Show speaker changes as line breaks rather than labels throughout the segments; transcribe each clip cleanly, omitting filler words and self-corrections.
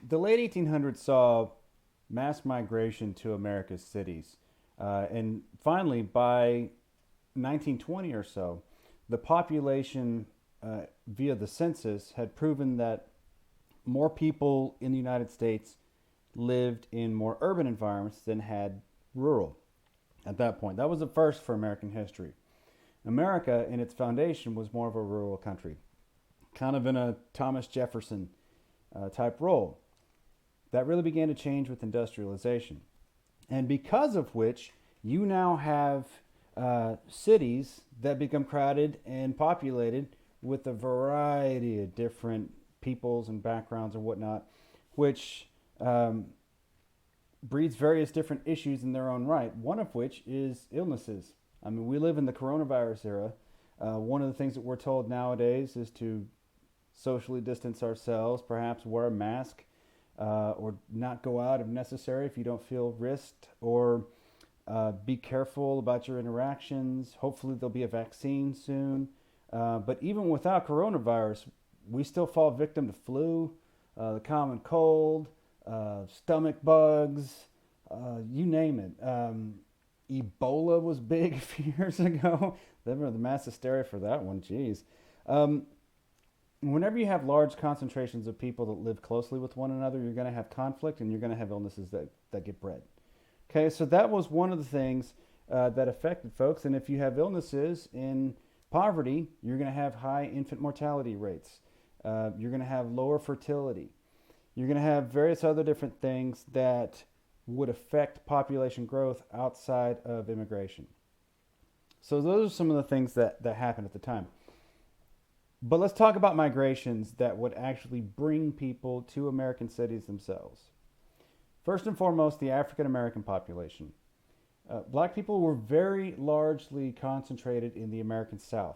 The late 1800s saw mass migration to America's cities. And finally, by 1920 or so, the population via the census had proven that more people in the United States lived in more urban environments than had rural at that point. That was a first for American history. America, in its foundation, was more of a rural country, kind of in a Thomas Jefferson type role. That really began to change with industrialization. And because of which, you now have cities that become crowded and populated with a variety of different peoples and backgrounds and whatnot, which breeds various different issues in their own right, one of which is illnesses. I mean, we live in the coronavirus era. One of the things that we're told nowadays is to socially distance ourselves, perhaps wear a mask, or not go out if necessary if you don't feel risked, or be careful about your interactions. Hopefully, there'll be a vaccine soon. But even without coronavirus, we still fall victim to flu, the common cold, stomach bugs, you name it. Ebola was big a few years ago. Remember the mass hysteria for that one. Jeez. Um, Whenever you have large concentrations of people that live closely with one another, you're going to have conflict and you're going to have illnesses that get bred. Okay, so that was one of the things that affected folks. And if you have illnesses in poverty, you're going to have high infant mortality rates. You're going to have lower fertility. You're going to have various other different things that would affect population growth outside of immigration. So those are some of the things that happened at the time. But let's talk about migrations that would actually bring people to American cities themselves. First and foremost, the African American population. Black people were very largely concentrated in the American South,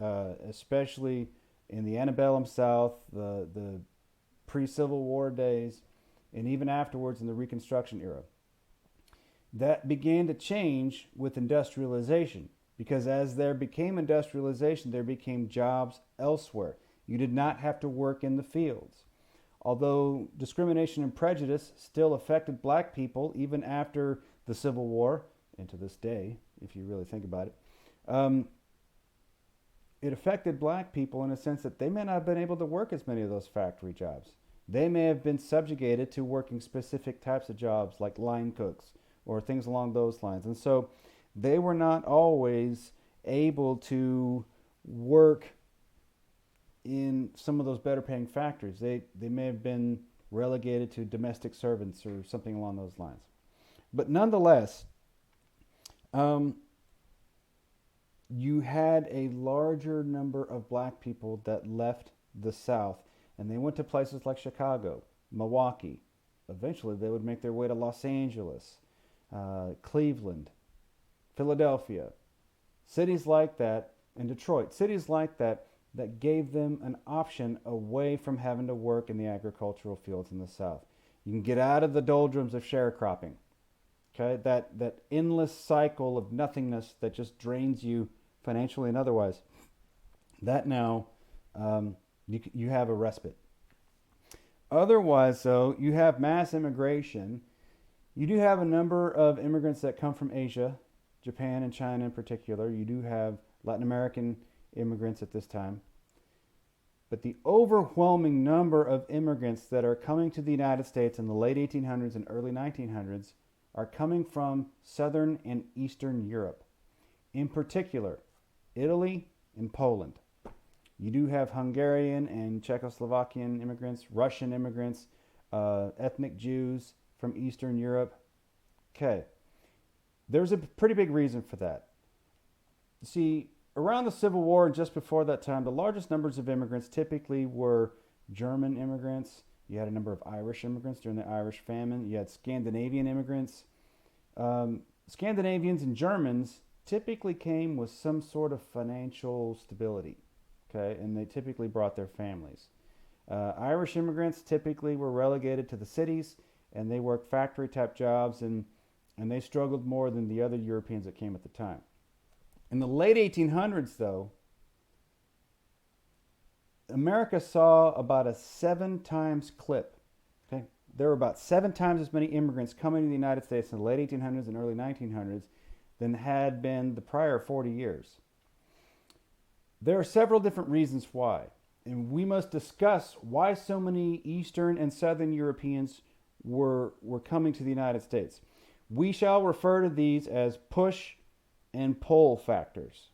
especially in the antebellum South, the pre Civil War days, and even afterwards in the Reconstruction era. That began to change with industrialization because as there became industrialization, there became jobs elsewhere. You did not have to work in the fields. Although discrimination and prejudice still affected black people even after the Civil War, and to this day, if you really think about it, um, it affected black people in a sense that they may not have been able to work as many of those factory jobs. They may have been subjugated to working specific types of jobs like line cooks or things along those lines. And so they were not always able to work in some of those better paying factories. They may have been relegated to domestic servants or something along those lines. But nonetheless, um, you had a larger number of black people that left the South and they went to places like Chicago, Milwaukee. Eventually, they would make their way to Los Angeles, Cleveland, Philadelphia, cities like that, and Detroit, cities like that that gave them an option away from having to work in the agricultural fields in the South. You can get out of the doldrums of sharecropping, okay? That endless cycle of nothingness that just drains you financially and otherwise. That now you have a respite. Otherwise, though, you have mass immigration. You do have a number of immigrants that come from Asia, Japan and China in particular. You do have Latin American immigrants at this time. But the overwhelming number of immigrants that are coming to the United States in the late 1800s and early 1900s are coming from Southern and Eastern Europe. In particular, Italy and Poland. You do have Hungarian and Czechoslovakian immigrants, Russian immigrants, ethnic Jews from Eastern Europe. Okay, there's a pretty big reason for that. See, around the Civil War and just before that time, the largest numbers of immigrants typically were German immigrants. You had a number of Irish immigrants during the Irish famine. You had Scandinavian immigrants. Scandinavians and Germans typically came with some sort of financial stability, okay, and they typically brought their families. Irish immigrants typically were relegated to the cities and they worked factory type jobs and they struggled more than the other Europeans that came at the time. In the late 1800s, though, America saw about a 7 times clip, okay, there were about 7 times as many immigrants coming to the United States in the late 1800s and early 1900s than had been the prior 40 years. There are several different reasons why, and we must discuss why so many Eastern and Southern Europeans were coming to the United States. We shall refer to these as push and pull factors.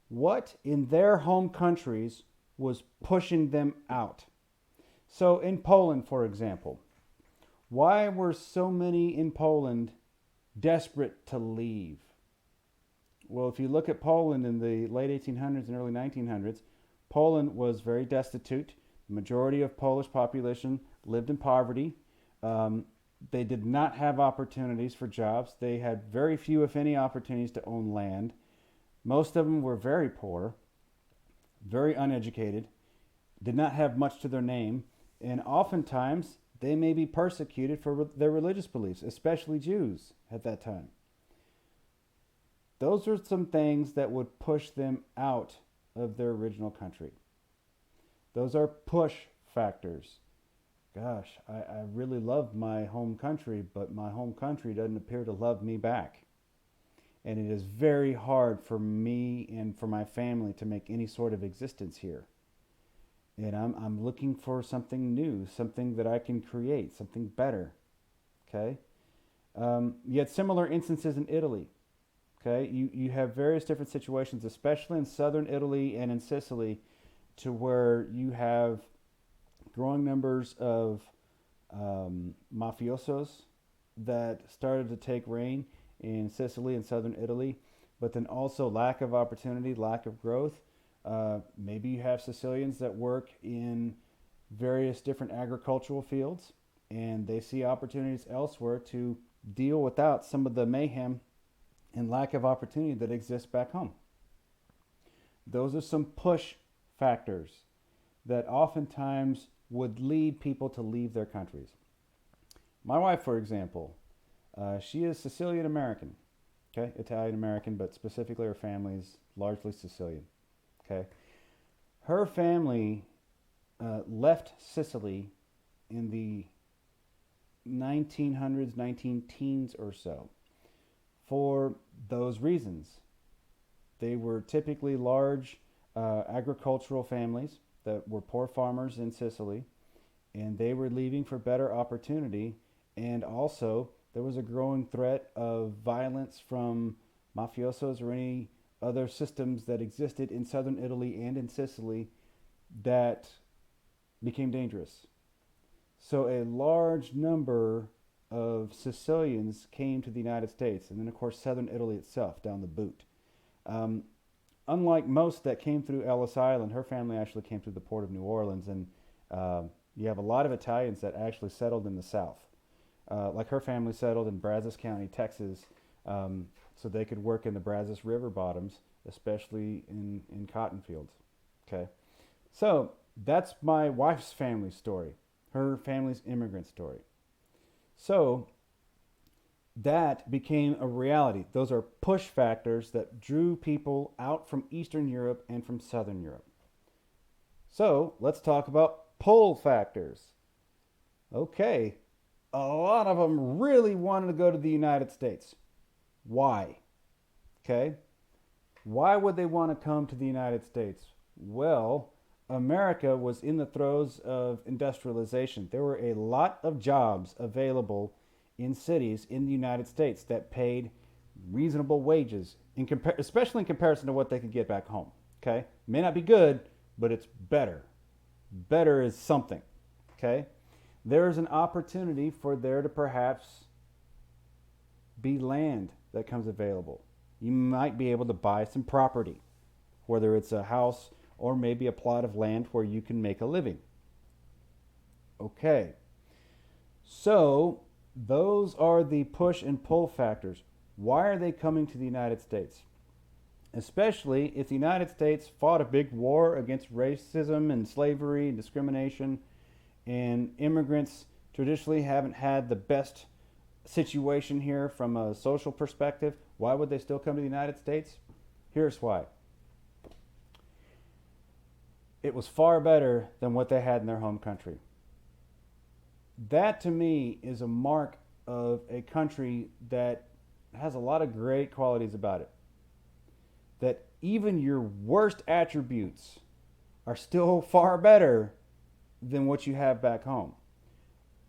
What in their home countries was pushing them out? So in Poland, for example, why were so many in Poland desperate to leave? Well, if you look at Poland in the late 1800s and early 1900s, Poland was very destitute. The majority of Polish population lived in poverty. They did not have opportunities for jobs. They had very few, if any, opportunities to own land. Most of them were very poor, very uneducated, did not have much to their name, and oftentimes they may be persecuted for their religious beliefs, especially Jews at that time. Those are some things that would push them out of their original country. Those are push factors. Gosh, I really love my home country, but my home country doesn't appear to love me back. And it is very hard for me and for my family to make any sort of existence here. And I'm looking for something new, something that I can create, something better. Okay? You had similar instances in Italy. Okay? You have various different situations, especially in southern Italy and in Sicily, to where you have growing numbers of mafiosos that started to take reign in Sicily and southern Italy, but then also lack of opportunity, lack of growth. Maybe you have Sicilians that work in various different agricultural fields and they see opportunities elsewhere to deal without some of the mayhem and lack of opportunity that exists back home. Those are some push factors that oftentimes would lead people to leave their countries. My wife, for example, she is Sicilian American, okay, Italian American, but specifically her family is largely Sicilian, okay. Her family left Sicily in the 1900s, 19 teens or so, for those reasons. They were typically large agricultural families that were poor farmers in Sicily, and they were leaving for better opportunity. And also, there was a growing threat of violence from mafiosos or any other systems that existed in southern Italy and in Sicily that became dangerous. So a large number of Sicilians came to the United States, and then of course southern Italy itself down the boot. Unlike most that came through Ellis Island, her family actually came through the port of New Orleans, and you have a lot of Italians that actually settled in the South. Like her family settled in Brazos County, Texas, so they could work in the Brazos River bottoms, especially in cotton fields. Okay, so that's my wife's family story, her family's immigrant story. So that became a reality. Those are push factors that drew people out from Eastern Europe and from Southern Europe. So let's talk about pull factors. Okay, a lot of them really wanted to go to the United States. Why? Okay, why would they want to come to the United States? Well, America was in the throes of industrialization. There were a lot of jobs available in cities in the United States that paid reasonable wages, especially in comparison to what they could get back home. Okay, may not be good, but it's better. Better is something. Okay, there's an opportunity for there to perhaps be land that comes available. You might be able to buy some property, whether it's a house or maybe a plot of land where you can make a living. Okay, so those are the push and pull factors. Why are they coming to the United States? Especially if the United States fought a big war against racism and slavery and discrimination, and immigrants traditionally haven't had the best situation here from a social perspective. Why would they still come to the United States? Here's why. It was far better than what they had in their home country. That to me is a mark of a country that has a lot of great qualities about it. That even your worst attributes are still far better than what you have back home.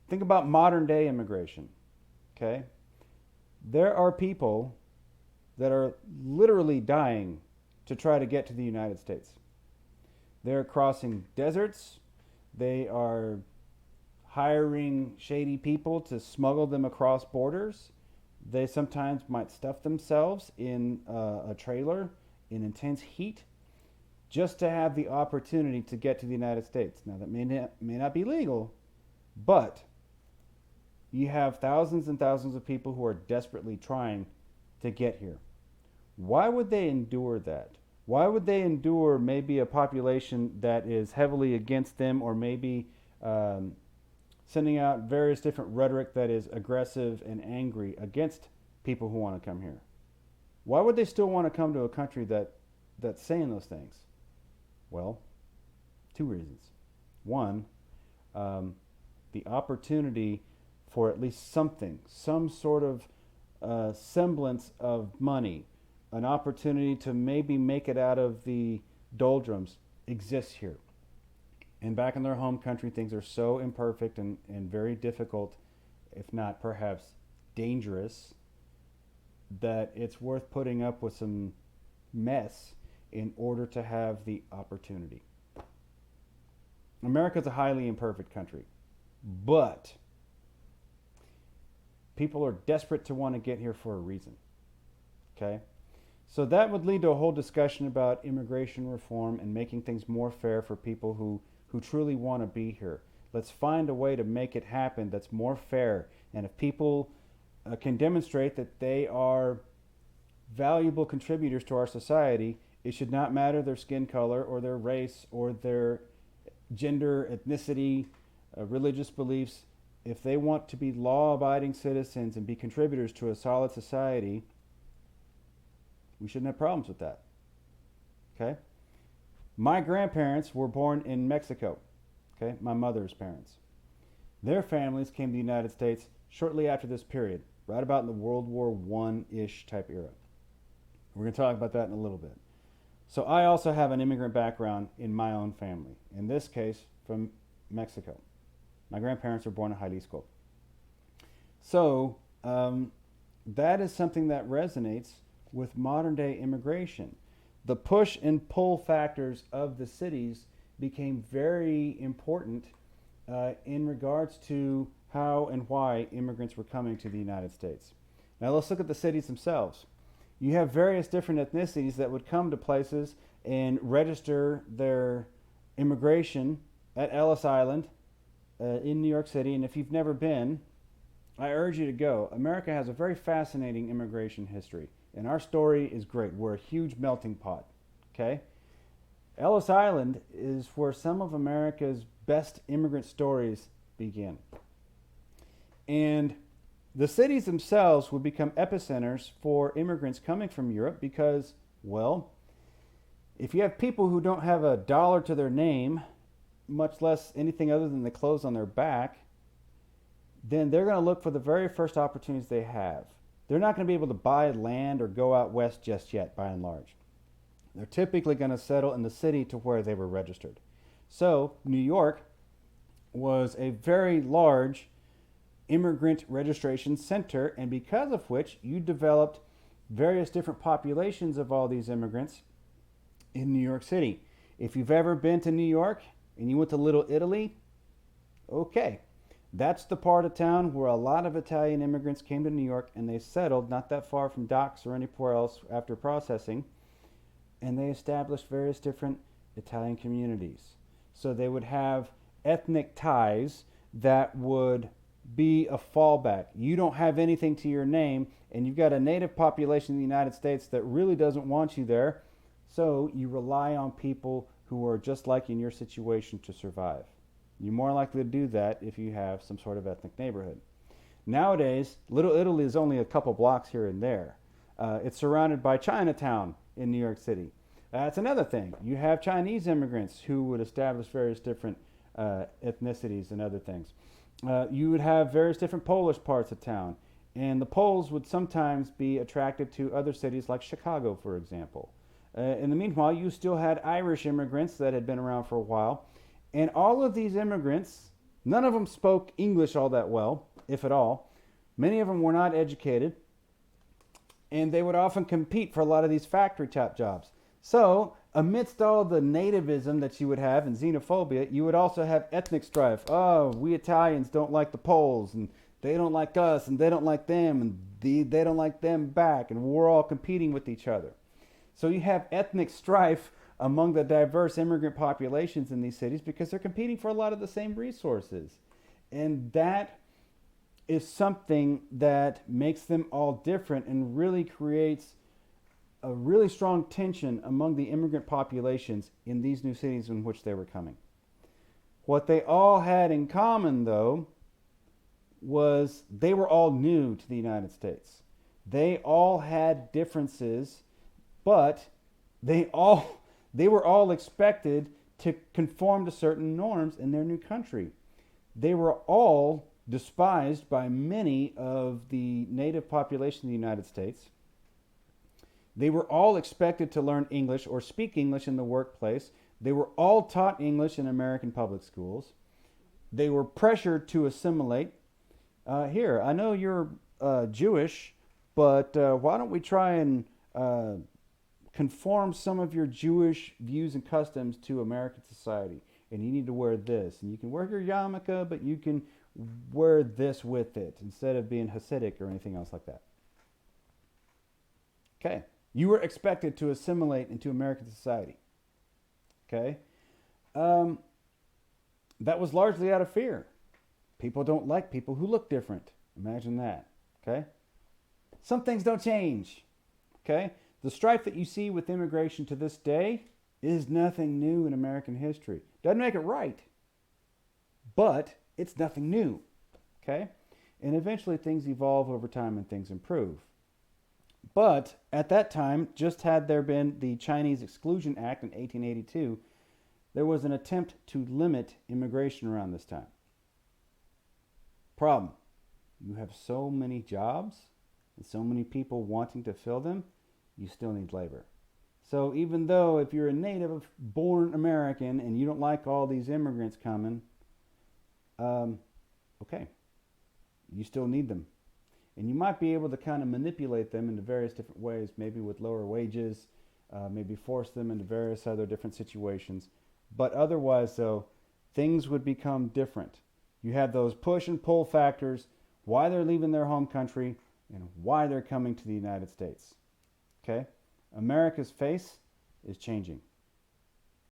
Think about modern day immigration. Okay? There are people that are literally dying to try to get to the United States. They're crossing deserts. They are hiring shady people to smuggle them across borders. They sometimes might stuff themselves in a trailer in intense heat just to have the opportunity to get to the United States. Now, that may not be legal, but you have thousands and thousands of people who are desperately trying to get here. Why would they endure that? Why would they endure maybe a population that is heavily against them, or maybe sending out various different rhetoric that is aggressive and angry against people who want to come here? Why would they still want to come to a country that's saying those things? Well, two reasons. One, the opportunity for at least something, some sort of semblance of money, an opportunity to maybe make it out of the doldrums exists here. And back in their home country, things are so imperfect and very difficult, if not perhaps dangerous, that it's worth putting up with some mess in order to have the opportunity. America's a highly imperfect country, but people are desperate to want to get here for a reason. Okay? So that would lead to a whole discussion about immigration reform and making things more fair for people who truly want to be here. Let's find a way to make it happen that's more fair. And if people can demonstrate that they are valuable contributors to our society, it should not matter their skin color or their race or their gender, ethnicity, religious beliefs. If they want to be law-abiding citizens and be contributors to a solid society, we shouldn't have problems with that. Okay? My grandparents were born in Mexico. Okay? My mother's parents. Their families came to the United States shortly after this period, right about in the World War I-ish type era. We're going to talk about that in a little bit. So I also have an immigrant background in my own family, in this case from Mexico. My grandparents were born in Jalisco. So that is something that resonates with modern day immigration. The push and pull factors of the cities became very important in regards to how and why immigrants were coming to the United States. Now let's look at the cities themselves. You have various different ethnicities that would come to places and register their immigration at Ellis Island in New York City. And if you've never been, I urge you to go. America has a very fascinating immigration history, and our story is great. We're a huge melting pot. Okay? Ellis Island is where some of America's best immigrant stories begin. And the cities themselves would become epicenters for immigrants coming from Europe because, well, if you have people who don't have a dollar to their name, much less anything other than the clothes on their back, then they're going to look for the very first opportunities they have. They're not going to be able to buy land or go out west just yet, by and large. They're typically going to settle in the city to where they were registered. So New York was a very large immigrant registration center, and because of which you developed various different populations of all these immigrants in New York City. If you've ever been to New York and you went to Little Italy, okay, that's the part of town where a lot of Italian immigrants came to New York and they settled not that far from docks or anywhere else after processing, and they established various different Italian communities. So they would have ethnic ties that would be a fallback. You don't have anything to your name, and you've got a native population in the United States that really doesn't want you there, so you rely on people who are just like in your situation to survive. You're more likely to do that if you have some sort of ethnic neighborhood. Nowadays, Little Italy is only a couple blocks here and there. It's surrounded by Chinatown in New York City. That's another thing. You have Chinese immigrants who would establish various different ethnicities and other things. You would have various different Polish parts of town, and the Poles would sometimes be attracted to other cities like Chicago, for example. In the meanwhile, you still had Irish immigrants that had been around for a while, and all of these immigrants, none of them spoke English all that well, if at all. Many of them were not educated, and they would often compete for a lot of these factory type jobs. So, amidst all the nativism that you would have and xenophobia, you would also have ethnic strife. Oh, we Italians don't like the Poles, and they don't like us, and they don't like them, and they don't like them back, and we're all competing with each other. So you have ethnic strife among the diverse immigrant populations in these cities because they're competing for a lot of the same resources. And that is something that makes them all different and really creates a really strong tension among the immigrant populations in these new cities in which they were coming. What they all had in common, though, was they were all new to the United States. They all had differences, but they were all expected to conform to certain norms in their new country. They were all despised by many of the native population of the United States. They were all expected to learn English or speak English in the workplace. They were all taught English in American public schools. They were pressured to assimilate. Here, I know you're Jewish, but why don't we try and conform some of your Jewish views and customs to American society? And you need to wear this. And you can wear your yarmulke, but you can wear this with it instead of being Hasidic or anything else like that. Okay. You were expected to assimilate into American society. Okay. That was largely out of fear. People don't like people who look different. Imagine that. Okay. Some things don't change. Okay. The strife that you see with immigration to this day is nothing new in American history. Doesn't make it right, but it's nothing new. Okay. And eventually things evolve over time and things improve. But at that time, just had there been the Chinese Exclusion Act in 1882, there was an attempt to limit immigration around this time. Problem: you have so many jobs and so many people wanting to fill them, you still need labor. So even though if you're a native born American and you don't like all these immigrants coming, okay, you still need them. And you might be able to kind of manipulate them into various different ways, maybe with lower wages, maybe force them into various other different situations. But otherwise, though, things would become different. You have those push and pull factors, why they're leaving their home country and why they're coming to the United States. Okay? America's face is changing.